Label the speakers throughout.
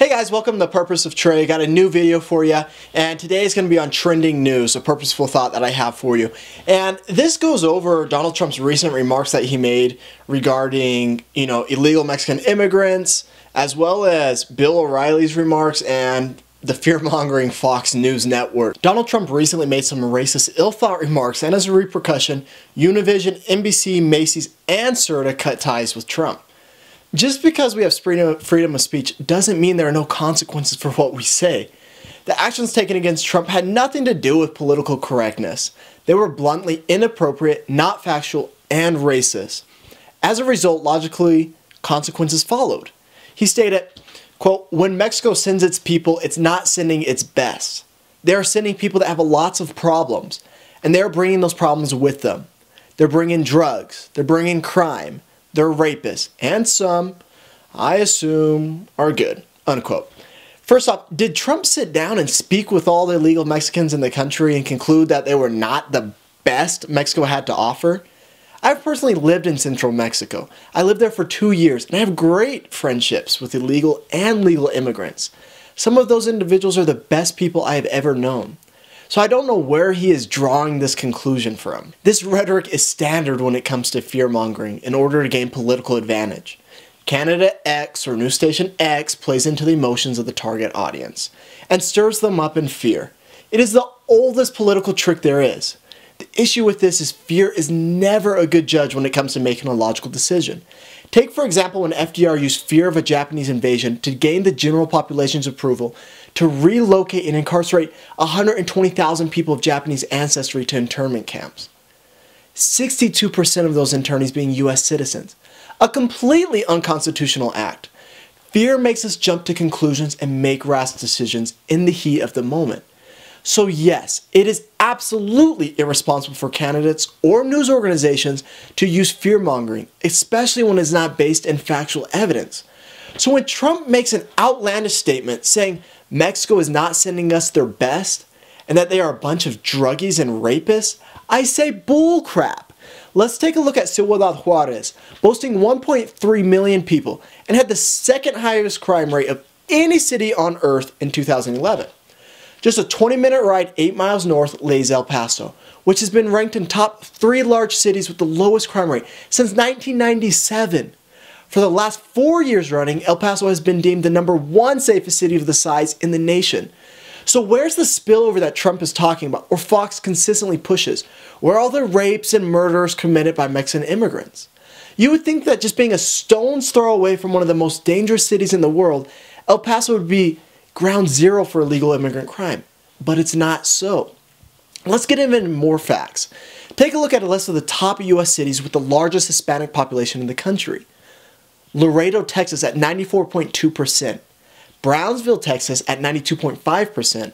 Speaker 1: Hey guys, welcome to The Purpose of Trey. Got a new video for you, and today is going to be on trending news, a purposeful thought that I have for you. And this goes over Donald Trump's recent remarks that he made regarding, illegal Mexican immigrants, as well as Bill O'Reilly's remarks and the fear-mongering Fox News network. Donald Trump recently made some racist, ill-thought remarks, and as a repercussion, Univision, NBC, Macy's, and CERTA cut ties with Trump. Just because we have freedom of speech doesn't mean there are no consequences for what we say. The actions taken against Trump had nothing to do with political correctness. They were bluntly inappropriate, not factual, and racist. As a result, logically, consequences followed. He stated, quote, "When Mexico sends its people, it's not sending its best. They are sending people that have lots of problems, and they're bringing those problems with them. They're bringing drugs, they're bringing crime, they're rapists, and some, I assume, are good," unquote. First off, did Trump sit down and speak with all the illegal Mexicans in the country and conclude that they were not the best Mexico had to offer? I've personally lived in central Mexico. I lived there for 2 years, and I have great friendships with illegal and legal immigrants. Some of those individuals are the best people I have ever known. So I don't know where he is drawing this conclusion from. This rhetoric is standard when it comes to fear-mongering in order to gain political advantage. Candidate X or news station X plays into the emotions of the target audience and stirs them up in fear. It is the oldest political trick there is. The issue with this is fear is never a good judge when it comes to making a logical decision. Take, for example, when FDR used fear of a Japanese invasion to gain the general population's approval to relocate and incarcerate 120,000 people of Japanese ancestry to internment camps. 62% of those internees being U.S. citizens. A completely unconstitutional act. Fear makes us jump to conclusions and make rash decisions in the heat of the moment. So yes, it is absolutely irresponsible for candidates or news organizations to use fear-mongering, especially when it's not based in factual evidence. So when Trump makes an outlandish statement saying Mexico is not sending us their best and that they are a bunch of druggies and rapists, I say bull crap. Let's take a look at Ciudad Juarez, boasting 1.3 million people and had the second highest crime rate of any city on earth in 2011. Just a 20-minute ride 8 miles north lays El Paso, which has been ranked in top 3 large cities with the lowest crime rate since 1997. For the last 4 years running, El Paso has been deemed the #1 safest city of the size in the nation. So where's the spillover that Trump is talking about, or Fox consistently pushes? Where are all the rapes and murders committed by Mexican immigrants? You would think that just being a stone's throw away from one of the most dangerous cities in the world, El Paso would be ground zero for illegal immigrant crime. But it's not so. Let's get into more facts. Take a look at a list of the top U.S. cities with the largest Hispanic population in the country. Laredo, Texas at 94.2%, Brownsville, Texas at 92.5%,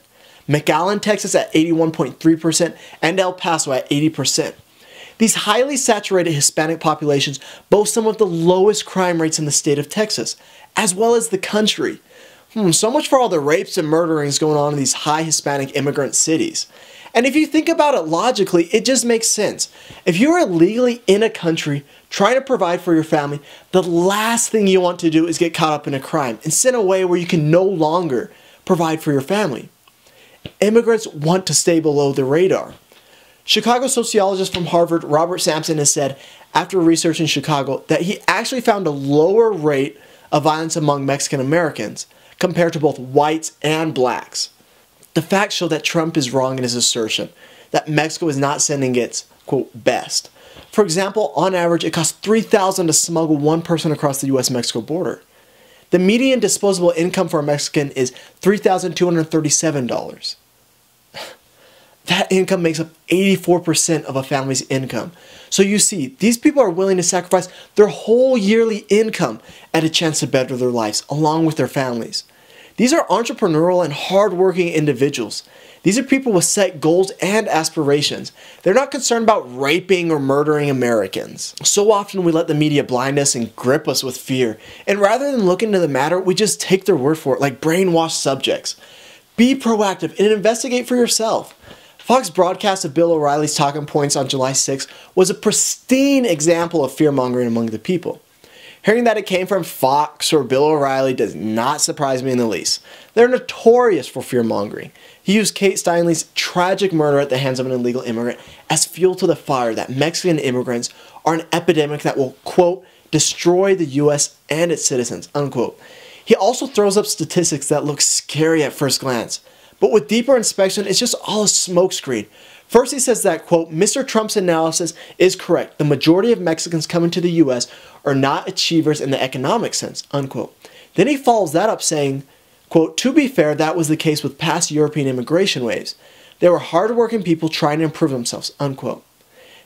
Speaker 1: McAllen, Texas at 81.3%, and El Paso at 80%. These highly saturated Hispanic populations boast some of the lowest crime rates in the state of Texas, as well as the country. So much for all the rapes and murderings going on in these high Hispanic immigrant cities. And if you think about it logically, it just makes sense. If you're illegally in a country trying to provide for your family, the last thing you want to do is get caught up in a crime and sent away where you can no longer provide for your family. Immigrants want to stay below the radar. Chicago sociologist from Harvard, Robert Sampson, has said, after research in Chicago, that he actually found a lower rate of violence among Mexican Americans compared to both whites and blacks. The facts show that Trump is wrong in his assertion that Mexico is not sending its, quote, best. For example, on average, it costs $3,000 to smuggle one person across the U.S.-Mexico border. The median disposable income for a Mexican is $3,237. That income makes up 84% of a family's income. So you see, these people are willing to sacrifice their whole yearly income at a chance to better their lives, along with their families. These are entrepreneurial and hardworking individuals. These are people with set goals and aspirations. They're not concerned about raping or murdering Americans. So often we let the media blind us and grip us with fear. And rather than look into the matter, we just take their word for it like brainwashed subjects. Be proactive and investigate for yourself. Fox broadcast of Bill O'Reilly's talking points on July 6th was a pristine example of fear-mongering among the people. Hearing that it came from Fox or Bill O'Reilly does not surprise me in the least. They're notorious for fear-mongering. He used Kate Steinle's tragic murder at the hands of an illegal immigrant as fuel to the fire that Mexican immigrants are an epidemic that will, quote, destroy the U.S. and its citizens, unquote. He also throws up statistics that look scary at first glance, but with deeper inspection, it's just all a smokescreen. First, he says that, quote, Mr. Trump's analysis is correct. The majority of Mexicans coming to the U.S. are not achievers in the economic sense, unquote. Then he follows that up saying, quote, to be fair, that was the case with past European immigration waves. They were hardworking people trying to improve themselves, unquote.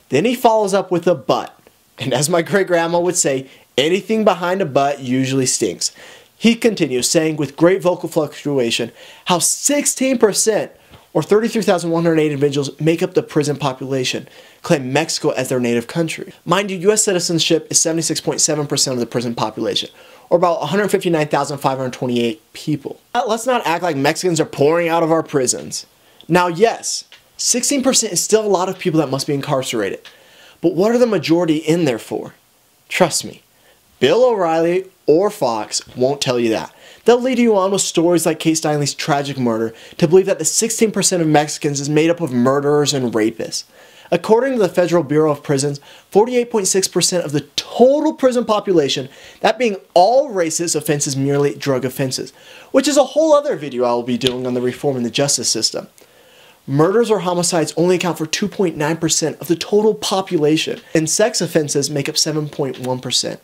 Speaker 1: Then he follows up with a but. And as my great-grandma would say, anything behind a but usually stinks. He continues, saying with great vocal fluctuation, how 16%, or 33,108 individuals, make up the prison population, claim Mexico as their native country. Mind you, U.S. citizenship is 76.7% of the prison population, or about 159,528 people. Let's not act like Mexicans are pouring out of our prisons. Now, yes, 16% is still a lot of people that must be incarcerated. But what are the majority in there for? Trust me, Bill O'Reilly or Fox won't tell you that. They'll lead you on with stories like Kate Steinle's tragic murder to believe that the 16% of Mexicans is made up of murderers and rapists. According to the Federal Bureau of Prisons, 48.6% of the total prison population, that being all racist offenses, merely drug offenses, which is a whole other video I will be doing on the reform in the justice system. Murders or homicides only account for 2.9% of the total population, and sex offenses make up 7.1%.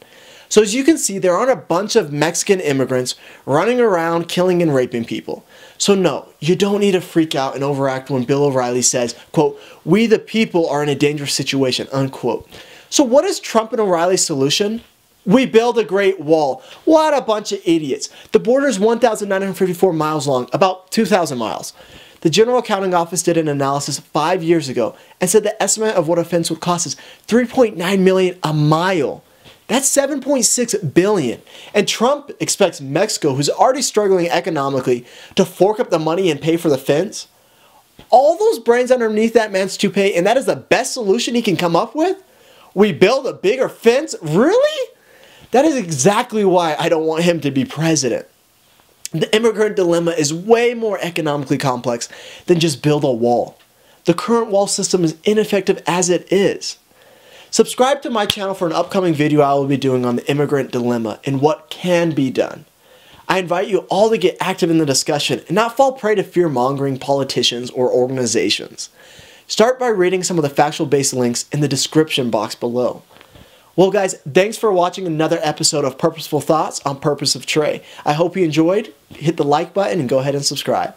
Speaker 1: So as you can see, there aren't a bunch of Mexican immigrants running around killing and raping people. So no, you don't need to freak out and overact when Bill O'Reilly says, quote, we the people are in a dangerous situation, unquote. So what is Trump and O'Reilly's solution? We build a great wall. What a bunch of idiots. The border is 1,954 miles long, about 2,000 miles. The General Accounting Office did an analysis 5 years ago and said the estimate of what a fence would cost is $3.9 million a mile. That's $7.6 billion. And Trump expects Mexico, who's already struggling economically, to fork up the money and pay for the fence? All those brains underneath that man's toupee, and that is the best solution he can come up with? We build a bigger fence? Really? That is exactly why I don't want him to be president. The immigrant dilemma is way more economically complex than just build a wall. The current wall system is ineffective as it is. Subscribe to my channel for an upcoming video I will be doing on the immigrant dilemma and what can be done. I invite you all to get active in the discussion and not fall prey to fear-mongering politicians or organizations. Start by reading some of the factual-based links in the description box below. Well guys, thanks for watching another episode of Purposeful Thoughts on Purpose of Trey. I hope you enjoyed. Hit the like button and go ahead and subscribe.